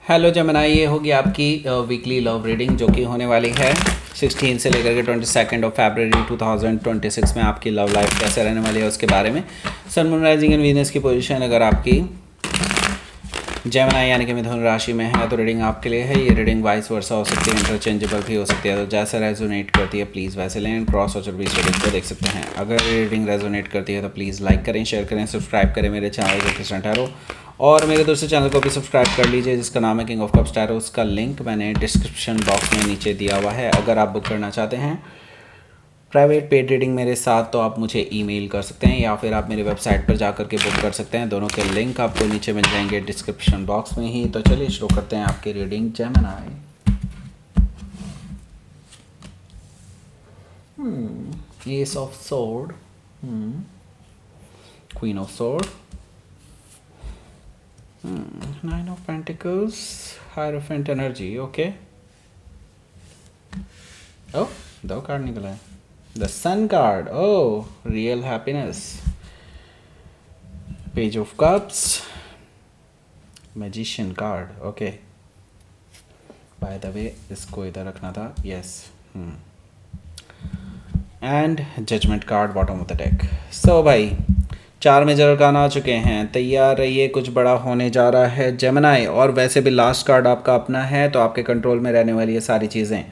Hello जमना, ये होगी आपकी वीकली लव रीडिंग जो कि होने वाली है 16 से लेकर के 22 ऑफ फरवरी 2026 में। आपकी लव लाइफ कैसे रहने वाली है उसके बारे में। Sun moon rising and Venus की पोजीशन अगर आपकी जेमिनी यानी कि मिथुन राशि में है तो रीडिंग आपके लिए है। ये रीडिंग वाइस वर्सा हो सकती है, इंटरचेंजेबल भी हो सकती है, तो जैसा रेजोनेट करती है प्लीज़ वैसे लें। क्रॉस और बीच रीडिंग को देख सकते हैं। अगर ये रीडिंग रेजोनेट करती है तो प्लीज़ लाइक करें, शेयर करें, सब्सक्राइब करें मेरे चैनल को कृष्ण टैरो, और मेरे दूसरे चैनल को भी सब्सक्राइब कर लीजिए जिसका नाम है किंग ऑफ कप्स टैरो। उसका लिंक मैंने डिस्क्रिप्शन बॉक्स में नीचे दिया हुआ है। अगर आप बुक करना चाहते हैं प्राइवेट पेड रीडिंग मेरे साथ तो आप मुझे ईमेल कर सकते हैं या फिर आप मेरी वेबसाइट पर जाकर के बुक कर सकते हैं। दोनों के लिंक आपको नीचे मिल जाएंगे डिस्क्रिप्शन बॉक्स में ही। तो चलिए शुरू करते हैं आपकी reading. Gemini, ace of sword, queen of sword, nine of pentacles, hierophant energy. Okay, ओ दो कार्ड निकला है। The sun card, oh real happiness, page of cups, magician card. Okay, by the way इसको इधर रखना था। Yes, and judgement card bottom of the deck. So भाई 4 major अरकान आ चुके हैं। तैयार रहिए, कुछ बड़ा होने जा रहा है जेमिनी। और वैसे भी लास्ट कार्ड आपका अपना है तो आपके कंट्रोल में रहने वाली है सारी चीज़ें।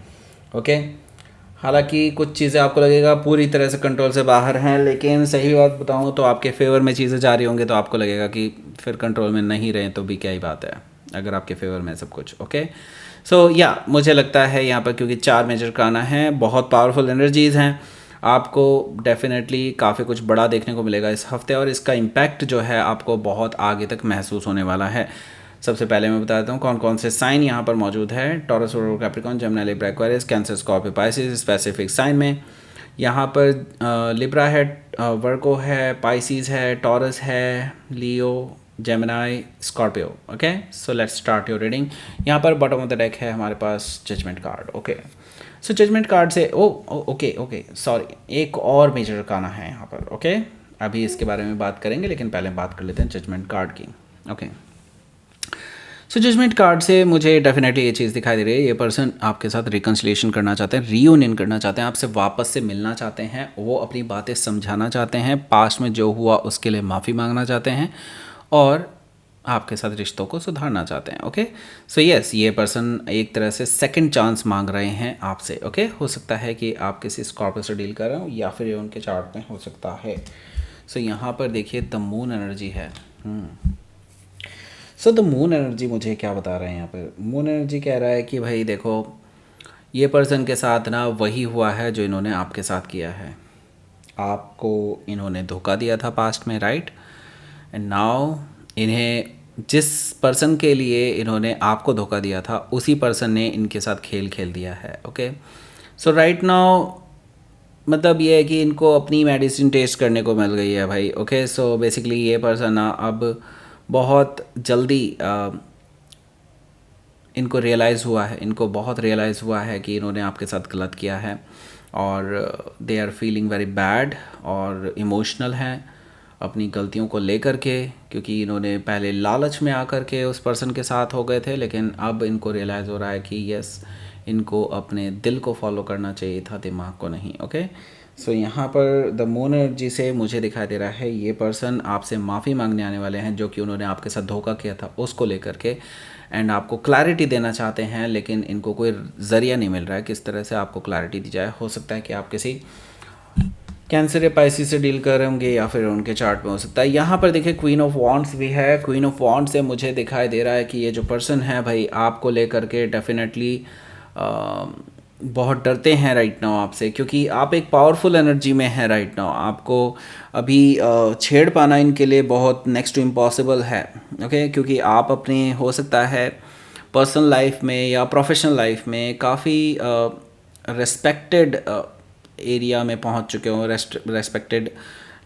ओके, हालांकि कुछ चीज़ें आपको लगेगा पूरी तरह से कंट्रोल से बाहर हैं, लेकिन सही बात बताऊं तो आपके फेवर में चीज़ें जा रही होंगी तो आपको लगेगा कि फिर कंट्रोल में नहीं रहें तो भी क्या ही बात है अगर आपके फेवर में सब कुछ। ओके, सो या मुझे लगता है यहाँ पर क्योंकि 4 मेजर कराना है, बहुत पावरफुल एनर्जीज़ हैं, आपको डेफिनेटली काफ़ी कुछ बड़ा देखने को मिलेगा इस हफ्ते और इसका इम्पैक्ट जो है आपको बहुत आगे तक महसूस होने वाला है। सबसे पहले मैं बता देता हूँ कौन कौन से साइन यहाँ पर मौजूद है। Taurus, Capricorn, Gemini, Libra, Aquarius, Cancer, Scorpio, Pisces specific sign में। यहाँ पर लिब्रा है, वर्गो है, पाइसिस है, टॉरस है, Leo, Gemini, Scorpio. Okay, so let's start your reading. यहाँ पर बॉटम ऑफ द डेक है हमारे पास judgement card. Okay, so judgement card से ओके सॉरी, एक और मेजर अरकाना है यहाँ पर। ओके, अभी इसके बारे में बात करेंगे लेकिन पहले बात कर लेते हैं जजमेंट कार्ड की। ओके, सो जजमेंट कार्ड से मुझे डेफिनेटली ये चीज़ दिखाई दे रही है, ये पर्सन आपके साथ रिकन्सिलिएशन करना चाहते हैं, रीयूनियन करना चाहते हैं, आपसे वापस से मिलना चाहते हैं, वो अपनी बातें समझाना चाहते हैं, पास्ट में जो हुआ उसके लिए माफ़ी मांगना चाहते हैं और आपके साथ रिश्तों को सुधारना चाहते हैं। ओके, सो यस, ये पर्सन एक तरह से सेकंड चांस मांग रहे हैं आपसे। ओके, हो सकता है कि आप किसी स्कॉर्पियो से डील कर रहे हो या फिर ये उनके चार्ट में हो सकता है। सो यहाँ पर देखिए द मून एनर्जी है। सो द मून एनर्जी मुझे क्या बता रहे हैं यहाँ पर? मून एनर्जी कह रहा है कि भाई देखो, ये पर्सन के साथ ना वही हुआ है जो इन्होंने आपके साथ किया है। आपको इन्होंने धोखा दिया था पास्ट में, राइट? एंड नाउ इन्हें जिस पर्सन के लिए इन्होंने आपको धोखा दिया था उसी पर्सन ने इनके साथ खेल खेल दिया है। ओके, सो राइट नाउ मतलब ये है कि इनको अपनी मेडिसिन टेस्ट करने को मिल गई है भाई। ओके, सो बेसिकली ये पर्सन ना अब बहुत जल्दी इनको रियलाइज़ हुआ है, इनको बहुत रियलाइज़ हुआ है कि इन्होंने आपके साथ गलत किया है और they are feeling very bad और इमोशनल हैं अपनी गलतियों को लेकर के, क्योंकि इन्होंने पहले लालच में आकर के उस पर्सन के साथ हो गए थे, लेकिन अब इनको रियलाइज़ हो रहा है कि यस, इनको अपने दिल को फॉलो करना चाहिए था, दिमाग को नहीं। ओके, सो यहाँ पर द मून एनर्जी से मुझे दिखाई दे रहा है ये पर्सन आपसे माफ़ी मांगने आने वाले हैं जो कि उन्होंने आपके साथ धोखा किया था उसको लेकर के, एंड आपको क्लैरिटी देना चाहते हैं, लेकिन इनको कोई ज़रिया नहीं मिल रहा है किस तरह से आपको क्लैरिटी दी जाए। हो सकता है कि आप किसी कैंसर या पाइसिस से डील कर रहे होंगे या फिर उनके चार्ट में हो सकता है। यहाँ पर देखिए क्वीन ऑफ वॉन्ड्स भी है। क्वीन ऑफ वॉन्ड्स से मुझे दिखाई दे रहा है कि ये जो पर्सन है भाई आपको लेकर के डेफिनेटली बहुत डरते हैं राइट नाउ आपसे, क्योंकि आप एक पावरफुल एनर्जी में हैं राइट नाउ। आपको अभी छेड़ पाना इनके लिए बहुत नेक्स्ट टू इम्पॉसिबल है। ओके, क्योंकि आप अपने हो सकता है पर्सनल लाइफ में या प्रोफेशनल लाइफ में काफ़ी रेस्पेक्टेड एरिया में पहुंच चुके हों, रेस्पेक्टेड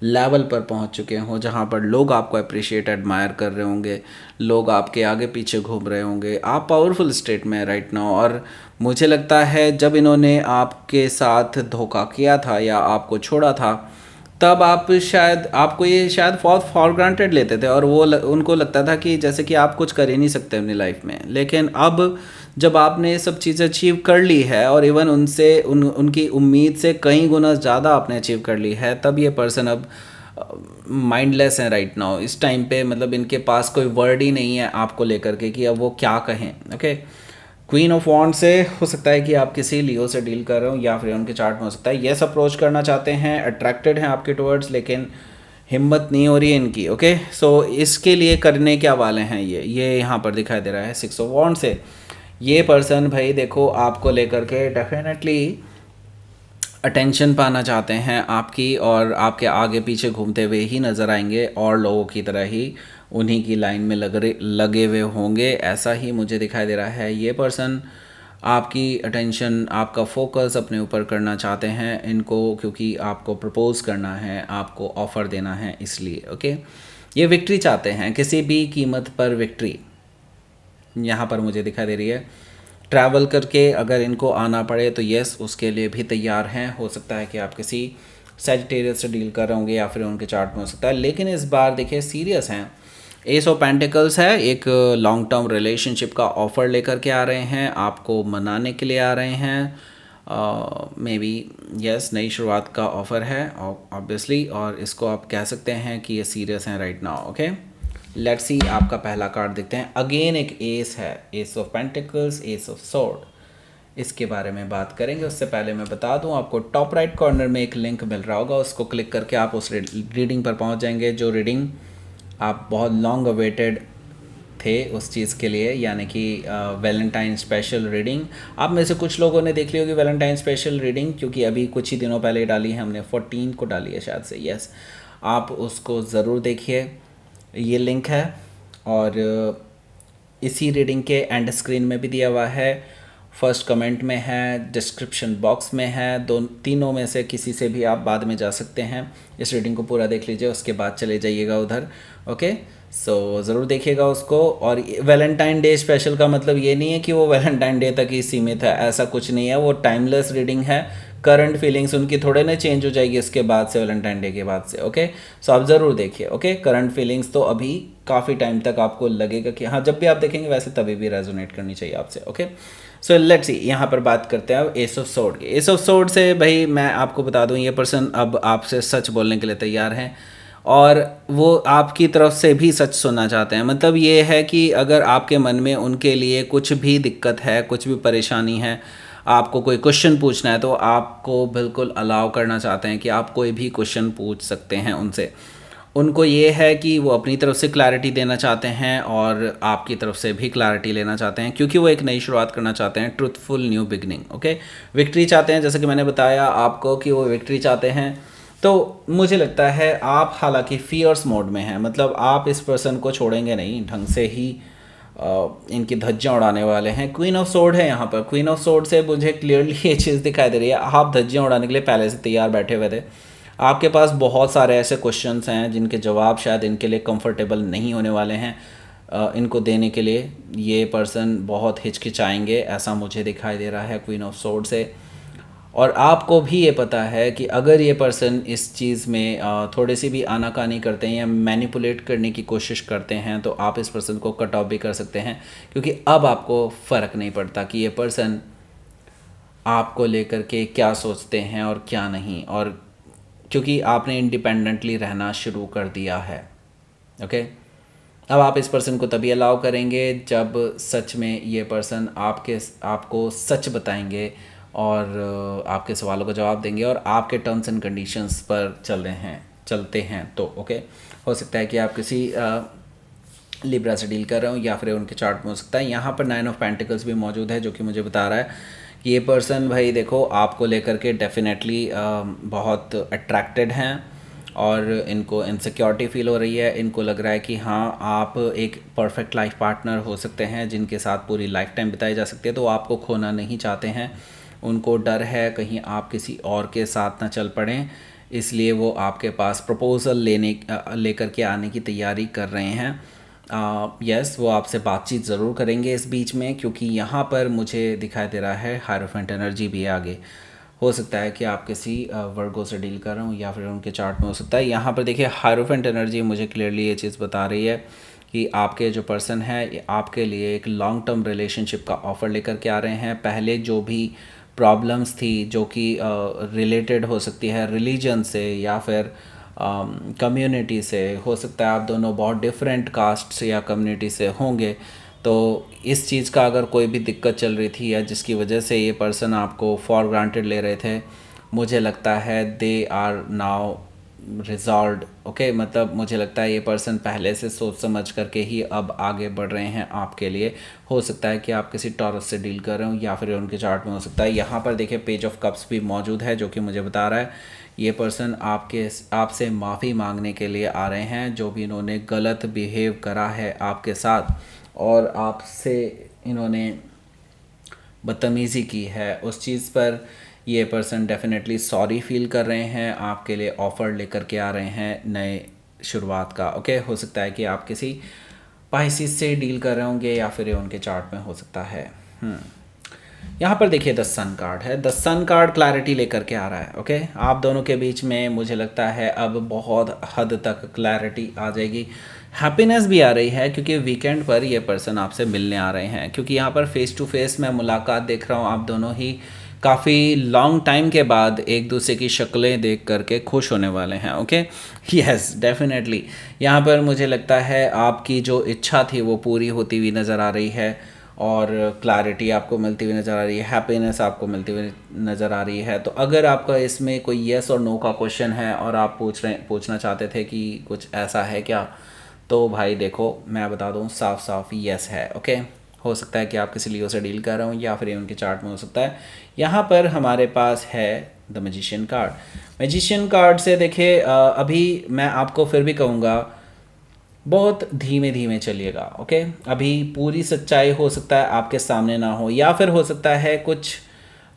लेवल पर पहुंच चुके हों, जहां पर लोग आपको अप्रिशिएट एडमायर कर रहे होंगे, लोग आपके आगे पीछे घूम रहे होंगे। आप पावरफुल स्टेट में राइट नाउ, और मुझे लगता है जब इन्होंने आपके साथ धोखा किया था या आपको छोड़ा था तब आप शायद आपको ये शायद बहुत फॉर ग्रांटेड लेते थे, और वो उनको लगता था कि जैसे कि आप कुछ कर ही नहीं सकते अपनी लाइफ में। लेकिन अब जब आपने ये सब चीज़ें अचीव कर ली है, और इवन उनकी उम्मीद से कई गुना ज़्यादा आपने अचीव कर ली है, तब ये पर्सन अब माइंडलेस है राइट नाउ इस टाइम पे। मतलब इनके पास कोई वर्ड ही नहीं है आपको लेकर के कि अब वो क्या कहें। ओके, क्वीन ऑफ वॉन्ड से हो सकता है कि आप किसी लियो से डील कर रहे हो, या फिर उनके चार्ट में हो सकता है यस अप्रोच करना चाहते हैं, अट्रैक्टेड हैं आपके टुवर्ड्स, लेकिन हिम्मत नहीं हो रही है इनकी। ओके, सो इसके लिए करने क्या वाले हैं ये यहाँ पर दिखाई दे रहा है 6 ऑफ वॉन्ड से। ये पर्सन भाई देखो आपको लेकर के डेफिनेटली अटेंशन पाना चाहते हैं आपकी, और आपके आगे पीछे घूमते हुए ही नज़र आएंगे, और लोगों की तरह ही उन्हीं की लाइन में लगे हुए होंगे, ऐसा ही मुझे दिखाई दे रहा है। ये पर्सन आपकी अटेंशन, आपका फोकस अपने ऊपर करना चाहते हैं इनको, क्योंकि आपको प्रपोज करना है, आपको ऑफ़र देना है, इसलिए। ओके, ये विक्ट्री चाहते हैं, किसी भी कीमत पर विक्ट्री यहाँ पर मुझे दिखाई दे रही है। ट्रैवल करके अगर इनको आना पड़े तो यस, उसके लिए भी तैयार हैं। हो सकता है कि आप किसी सैजिटेरियस से डील कर रहे होंगे, या फिर उनके चार्ट में हो सकता है, लेकिन इस बार देखिए सीरियस हैं। एस ऑफ पेंटिकल्स है, एक लॉन्ग टर्म रिलेशनशिप का ऑफ़र लेकर के आ रहे हैं, आपको मनाने के लिए आ रहे हैं। मे बी यस, नई शुरुआत का ऑफ़र है ऑब्वियसली, और इसको आप कह सकते हैं कि ये सीरियस हैं right now. Okay, let's see आपका पहला कार्ड देखते हैं। अगेन एक एस है, S of pentacles, S of sword. इसके बारे में बात करेंगे, उससे पहले मैं बता दूं आपको टॉप राइट कॉर्नर में एक लिंक मिल रहा होगा, उसको क्लिक करके आप उस रीडिंग पर पहुंच जाएंगे, जो रीडिंग आप बहुत लॉन्ग अवेटेड थे उस चीज़ के लिए, यानी कि वैलेंटाइन स्पेशल रीडिंग। आप में से कुछ लोगों ने देख ली होगी वैलेंटाइन स्पेशल रीडिंग, क्योंकि अभी कुछ ही दिनों पहले डाली है हमने, 14 को डाली है शायद से। यस, आप उसको ज़रूर देखिए, ये लिंक है, और इसी रीडिंग के एंड स्क्रीन में भी दिया हुआ है, फर्स्ट कमेंट में है, डिस्क्रिप्शन बॉक्स में है, तीनों में से किसी से भी आप बाद में जा सकते हैं। इस रीडिंग को पूरा देख लीजिए, उसके बाद चले जाइएगा उधर। ओके, सो ज़रूर देखिएगा उसको। और वैलेंटाइन डे स्पेशल का मतलब ये नहीं है कि वो वैलेंटाइन डे तक ही सीमित है, ऐसा कुछ नहीं है। वो टाइमलेस रीडिंग है, करंट फीलिंग्स उनकी थोड़े ना चेंज हो जाएगी इसके बाद से, वैलेंटाइन डे के बाद से। ओके, सो आप ज़रूर देखिए। ओके, करंट फीलिंग्स तो अभी काफ़ी टाइम तक आपको लगेगा कि हाँ, जब भी आप देखेंगे वैसे तभी भी रेजोनेट करनी चाहिए आपसे। ओके, सो लेट्स सी, यहाँ पर बात करते हैं अब एस ऑफ सोर्ड की। एस ऑफ सोर्ड से भाई मैं आपको बता दूँ, ये पर्सन अब आपसे सच बोलने के लिए तैयार हैं, और वो आपकी तरफ से भी सच सुनना चाहते हैं। मतलब ये है कि अगर आपके मन में उनके लिए कुछ भी दिक्कत है, कुछ भी परेशानी है, आपको कोई क्वेश्चन पूछना है, तो आपको बिल्कुल अलाउ करना चाहते हैं कि आप कोई भी क्वेश्चन पूछ सकते हैं उनसे। उनको ये है कि वो अपनी तरफ से क्लैरिटी देना चाहते हैं, और आपकी तरफ से भी क्लैरिटी लेना चाहते हैं, क्योंकि वो एक नई शुरुआत करना चाहते हैं, truthful new beginning. Okay, victory चाहते हैं, जैसे कि मैंने बताया आपको कि वो विक्ट्री चाहते हैं। तो मुझे लगता है आप हालांकि फियर्स मोड में हैं, मतलब आप इस पर्सन को छोड़ेंगे नहीं, ढंग से ही इनकी धज्जियाँ उड़ाने वाले हैं। क्वीन ऑफ सोर्ड है यहाँ पर। क्वीन ऑफ सोर्ड से मुझे क्लियरली ये चीज़ दिखाई दे रही है, आप धज्जियाँ उड़ाने के लिए पहले से तैयार बैठे हुए थे। आपके पास बहुत सारे ऐसे क्वेश्चंस हैं जिनके जवाब शायद इनके लिए कंफर्टेबल नहीं होने वाले हैं, इनको देने के लिए ये पर्सन बहुत हिचकिचाएंगे, ऐसा मुझे दिखाई दे रहा है क्वीन ऑफ सोर्ड से। और आपको भी ये पता है कि अगर ये पर्सन इस चीज़ में थोड़ी सी भी आनाकानी करते हैं या मैनिपुलेट करने की कोशिश करते हैं, तो आप इस पर्सन को कट ऑफ भी कर सकते हैं, क्योंकि अब आपको फ़र्क नहीं पड़ता कि ये पर्सन आपको लेकर के क्या सोचते हैं और क्या नहीं, और क्योंकि आपने इंडिपेंडेंटली रहना शुरू कर दिया है। ओके, अब आप इस पर्सन को तभी अलाउ करेंगे जब सच में ये पर्सन आपको सच बताएंगे, और आपके सवालों का जवाब देंगे, और आपके टर्म्स एंड कंडीशंस पर चलते हैं तो ओके। हो सकता है कि आप किसी लिब्रा से डील कर रहे हो, या फिर उनके चार्ट में हो सकता है। यहाँ पर 9 ऑफ पेंटिकल्स भी मौजूद है, जो कि मुझे बता रहा है कि ये पर्सन भाई देखो आपको लेकर के डेफिनेटली बहुत अट्रैक्टेड हैं, और इनको इनसिक्योरिटी फील हो रही है। इनको लग रहा है कि हाँ, आप एक परफेक्ट लाइफ पार्टनर हो सकते हैं जिनके साथ पूरी लाइफ टाइम बिताई जा सकती है, तो आपको खोना नहीं चाहते हैं। उनको डर है कहीं आप किसी और के साथ ना चल पड़ें, इसलिए वो आपके पास प्रपोज़ल लेकर के आने की तैयारी कर रहे हैं। यस, वो आपसे बातचीत ज़रूर करेंगे इस बीच में, क्योंकि यहाँ पर मुझे दिखाई दे रहा है हायरोफेंट एनर्जी भी है आगे। हो सकता है कि आप किसी वर्गो से डील कर रहे हो या फिर उनके चार्ट में हो सकता है। यहाँ पर देखिए हायरोफेंट एनर्जी मुझे क्लियरली ये चीज़ बता रही है कि आपके जो पर्सन है ये आपके लिए एक लॉन्ग टर्म रिलेशनशिप का ऑफ़र लेकर के आ रहे हैं। पहले जो भी प्रॉब्लम्स थी जो कि रिलेटेड हो सकती है रिलीजन से या फिर कम्युनिटी से, हो सकता है आप दोनों बहुत डिफरेंट कास्ट से या कम्युनिटी से होंगे, तो इस चीज़ का अगर कोई भी दिक्कत चल रही थी या जिसकी वजह से ये पर्सन आपको फॉर ग्रांटेड ले रहे थे, मुझे लगता है they are now resolved. Okay, मतलब मुझे लगता है ये पर्सन पहले से सोच समझ करके ही अब आगे बढ़ रहे हैं आपके लिए। हो सकता है कि आप किसी टॉरस से डील कर रहे हो या फिर उनके चार्ट में हो सकता है। यहाँ पर देखिए पेज ऑफ कप्स भी मौजूद है जो कि मुझे बता रहा है ये पर्सन आपसे माफ़ी मांगने के लिए आ रहे हैं जो भी इन्होंने गलत बिहेव करा है आपके साथ और आपसे इन्होंने बदतमीज़ी की है, उस चीज़ पर ये पर्सन डेफिनेटली सॉरी फील कर रहे हैं, आपके लिए ऑफ़र लेकर के आ रहे हैं नए शुरुआत का। ओके, हो सकता है कि आप किसी पाइसिस से डील कर रहे होंगे या फिर ये उनके चार्ट में हो सकता है। यहाँ पर देखिए द सन कार्ड है। द सन कार्ड क्लैरिटी लेकर के आ रहा है। ओके, आप दोनों के बीच में मुझे लगता है अब बहुत हद तक क्लैरिटी आ जाएगी। हैप्पीनेस भी आ रही है क्योंकि वीकेंड पर ये पर्सन आपसे मिलने आ रहे हैं, क्योंकि यहाँ पर फेस टू फेस मैं मुलाकात देख रहा हूँ। आप दोनों ही काफ़ी लॉन्ग टाइम के बाद एक दूसरे की शक्लें देख करके खुश होने वाले हैं। ओके, यस डेफिनेटली यहाँ पर मुझे लगता है आपकी जो इच्छा थी वो पूरी होती हुई नज़र आ रही है और क्लैरिटी आपको मिलती हुई नज़र आ रही है, हैप्पीनेस आपको मिलती हुई नज़र आ रही है। तो अगर आपका इसमें कोई येस और नो का क्वेश्चन है और आप पूछना चाहते थे कि कुछ ऐसा है क्या, तो भाई देखो मैं बता दूं साफ साफ येस है। ओके, हो सकता है कि आप किसी लियो से डील कर रहे हो या फिर उनके चार्ट में हो सकता है। यहाँ पर हमारे पास है the magician card. Magician card से देखिए अभी मैं आपको फिर भी कहूँगा बहुत धीमे धीमे चलिएगा। ओके, अभी पूरी सच्चाई हो सकता है आपके सामने ना हो या फिर हो सकता है कुछ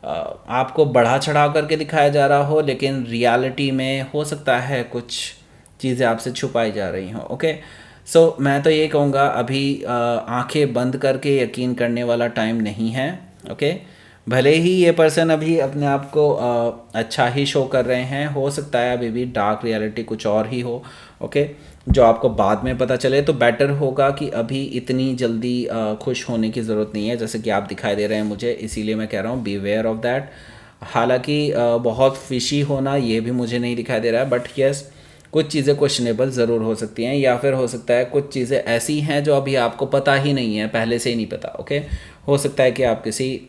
आपको बढ़ा चढ़ा करके दिखाया जा रहा हो, लेकिन रियलिटी में हो सकता है कुछ चीज़ें आपसे छुपाई जा रही हों। ओके, सो मैं तो ये कहूँगा अभी आंखें बंद करके यकीन करने वाला टाइम नहीं है। ओके, भले ही ये पर्सन अभी अपने आप को अच्छा ही शो कर रहे हैं, हो सकता है अभी भी डार्क रियलिटी कुछ और ही हो। ओके, जो आपको बाद में पता चले, तो बेटर होगा कि अभी इतनी जल्दी खुश होने की ज़रूरत नहीं है जैसे कि आप दिखाई दे रहे हैं मुझे, इसीलिए मैं कह रहा हूँ बी वेयर ऑफ दैट। हालांकि बहुत फिशी होना ये भी मुझे नहीं दिखाई दे रहा है, बट यस कुछ चीज़ें क्वेश्चनेबल ज़रूर हो सकती हैं या फिर हो सकता है कुछ चीज़ें ऐसी हैं जो अभी आपको पता ही नहीं है, पहले से ही नहीं पता। ओके, हो सकता है कि आप किसी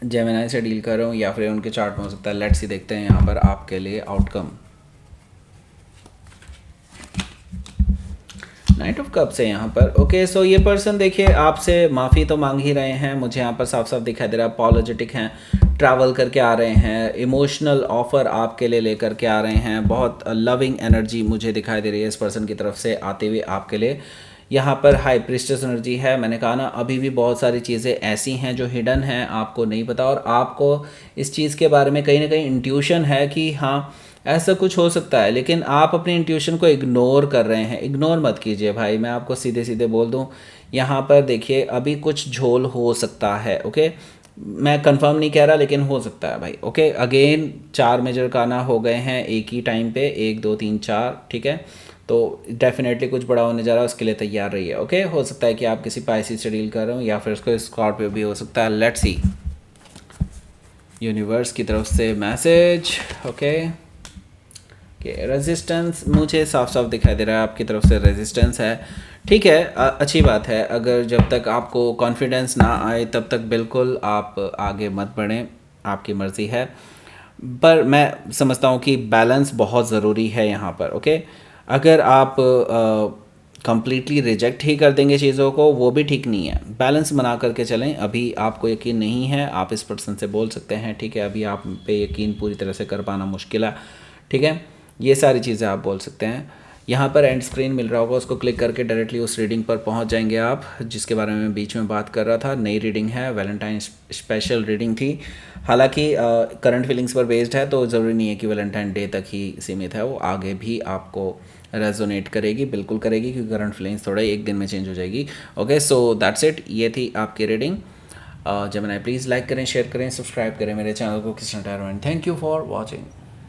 जेमिनी से डील कर रहे हो या फिर उनके चार्ट में हो सकता है। लेट्स सी देखते हैं यहाँ पर आपके लिए आउटकम। नाइट ऑफ कप्स है यहाँ पर। ओके, सो ये पर्सन देखिए आपसे माफ़ी तो मांग ही रहे हैं, मुझे यहाँ पर साफ साफ दिखाई दे रहा है। अपॉलोजेटिक हैं, ट्रैवल करके आ रहे हैं, इमोशनल ऑफ़र आपके लिए लेकर के आ रहे हैं, बहुत लविंग एनर्जी मुझे दिखाई दे रही है इस पर्सन की तरफ से आते हुए आपके लिए। यहाँ पर हाई प्रिस्टेस एनर्जी है। मैंने कहा ना अभी भी बहुत सारी चीज़ें ऐसी हैं जो हिडन हैं, आपको नहीं पता, और आपको इस चीज़ के बारे में कहीं ना कहीं इंट्यूशन है कि हाँ ऐसा कुछ हो सकता है, लेकिन आप अपनी इंट्यूशन को इग्नोर कर रहे हैं। इग्नोर मत कीजिए भाई, मैं आपको सीधे सीधे बोल दूं। यहाँ पर देखिए अभी कुछ झोल हो सकता है। ओके, मैं कंफर्म नहीं कह रहा लेकिन हो सकता है भाई। ओके, अगेन 4 मेजर काना हो गए हैं एक ही टाइम पे, 1 2 3 4, ठीक है, तो डेफिनेटली कुछ बड़ा होने जा रहा है, उसके लिए तैयार रहिए। ओके, हो सकता है कि आप किसी पाइसी से डील कर रहे हो या फिर उसको स्कॉर्पियो भी हो सकता है। लेट्स सी यूनिवर्स की तरफ से मैसेज। ओके, रेजिस्टेंस मुझे साफ साफ दिखाई दे रहा है आपकी तरफ से रेजिस्टेंस है। ठीक है, अच्छी बात है। अगर जब तक आपको कॉन्फिडेंस ना आए तब तक बिल्कुल आप आगे मत बढ़ें, आपकी मर्ज़ी है। पर मैं समझता हूँ कि बैलेंस बहुत ज़रूरी है यहाँ पर। ओके, अगर आप कंप्लीटली रिजेक्ट ही कर देंगे चीज़ों को, वो भी ठीक नहीं है। बैलेंस बना करके चलें। अभी आपको यकीन नहीं है, आप इस पर्सन से बोल सकते हैं, ठीक है, अभी आप पे यकीन पूरी तरह से कर पाना मुश्किल है, ठीक है, ये सारी चीज़ें आप बोल सकते हैं। यहाँ पर एंड स्क्रीन मिल रहा होगा, उसको क्लिक करके डायरेक्टली उस रीडिंग पर पहुँच जाएंगे आप, जिसके बारे में बीच में बात कर रहा था। नई रीडिंग है, वैलेंटाइन स्पेशल रीडिंग थी। हालांकि करंट फीलिंग्स पर बेस्ड है, तो ज़रूरी नहीं है कि वैलेंटाइन डे तक ही सीमित है, वो आगे भी आपको रेजोनेट करेगी, बिल्कुल करेगी, क्योंकि करंट फीलिंग्स थोड़ा एक दिन में चेंज हो जाएगी। ओके, सो दैट्स इट, ये थी आपकी रीडिंग। जेमिनी प्लीज़ लाइक करें, शेयर करें, सब्सक्राइब करें मेरे चैनल को किस retirement. Thank you for watching.